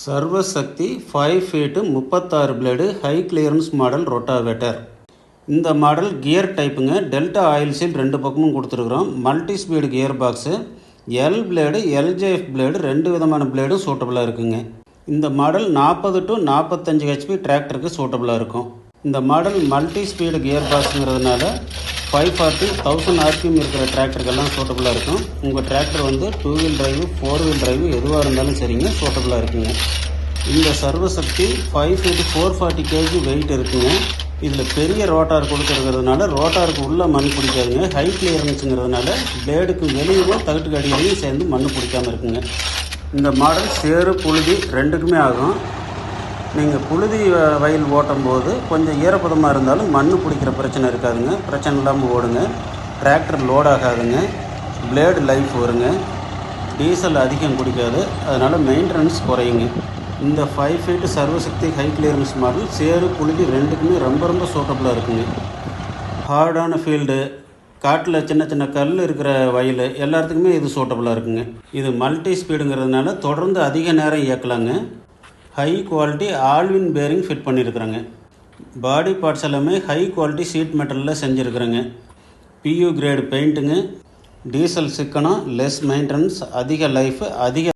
சர்வசக்தி 5 feet 36 blade high clearance model rotavator. இந்த model gear டைப்புங்க. Delta oil seal 2 பக்கமும் கொடுத்துருக்குறோம். Multi speed gear box, L blade, LJF blade 2 விதமான பிளேடும் சூட்டபுளாக இருக்குங்க. இந்த மாடல் 40 to 45 ஹெச்பி டிராக்டருக்கு சூட்டபுளாக இருக்கும். இந்த மாடல் மல்டி ஸ்பீடு கியர் பாக்ஸுங்கிறதுனால 540 1000 ஆர்பிஎம் இருக்கிற டிராக்டருக்கெல்லாம் சூட்டபுளாக இருக்கும். உங்கள் tractor 2 wheel drive 4 wheel drive எதுவாக இருந்தாலும் சரிங்க, சூட்டபுளாக இருக்குங்க. இந்த சர்வசக்தி 5 ஃபீட்டு 440 கேஜி வெயிட் இருக்குங்க. இதில் பெரிய ரோட்டார் கொடுத்துருக்கிறதுனால ரோட்டாருக்கு உள்ளே மண் பிடிக்காதுங்க. ஹை கிளியரன்ஸுங்கிறதுனால பிளேடுக்கு வெளியும் தகட்டுக்கு அடியிலையும் சேர்ந்து மண் பிடிக்காமல் இருக்குங்க. இந்த மாடல் சேறு புழுதி ரெண்டுக்குமே ஆகும். நீங்கள் புழுதி வயல் ஓட்டும் போது கொஞ்சம் ஈரப்பதமாக இருந்தாலும் மண் பிடிக்கிற பிரச்சனை இருக்காதுங்க. பிரச்சனை இல்லாமல் ஓடுங்க. டிராக்டர் லோட் ஆகாதுங்க. பிளேடு லைஃப் வருங்க. டீசல் அதிகம் குடிக்காது. அதனால் மெயின்டெனன்ஸ் குறையுங்க. இந்த 5 ஃபீட்டு சர்வசக்தி ஹை கிளியரன்ஸ் மாடல் சேறு புழுதி ரெண்டுக்குமே ரொம்ப சூட்டபுளாக இருக்குங்க. ஹார்டான ஃபீல்டு, காட்டில் சின்ன சின்ன கல் இருக்கிற வயல் எல்லாத்துக்குமே இது சூட்டபுளாக இருக்குங்க. இது மல்டி ஸ்பீடுங்கிறதுனால தொடர்ந்து அதிக நேரம் இயக்கலாங்க. ஹை குவாலிட்டி ஆல்வின் பேரிங் ஃபிட் பண்ணியிருக்கிறேங்க. பாடி பார்ட்ஸ் எல்லாமே ஹை குவாலிட்டி சீட் மெட்டலில் செஞ்சுருக்குறேங்க. பியூ கிரேடு பெயிண்ட்டுங்க. டீசல் சிக்கனம், லெஸ் மெயின்டெனன்ஸ், அதிக லைஃப், அதிக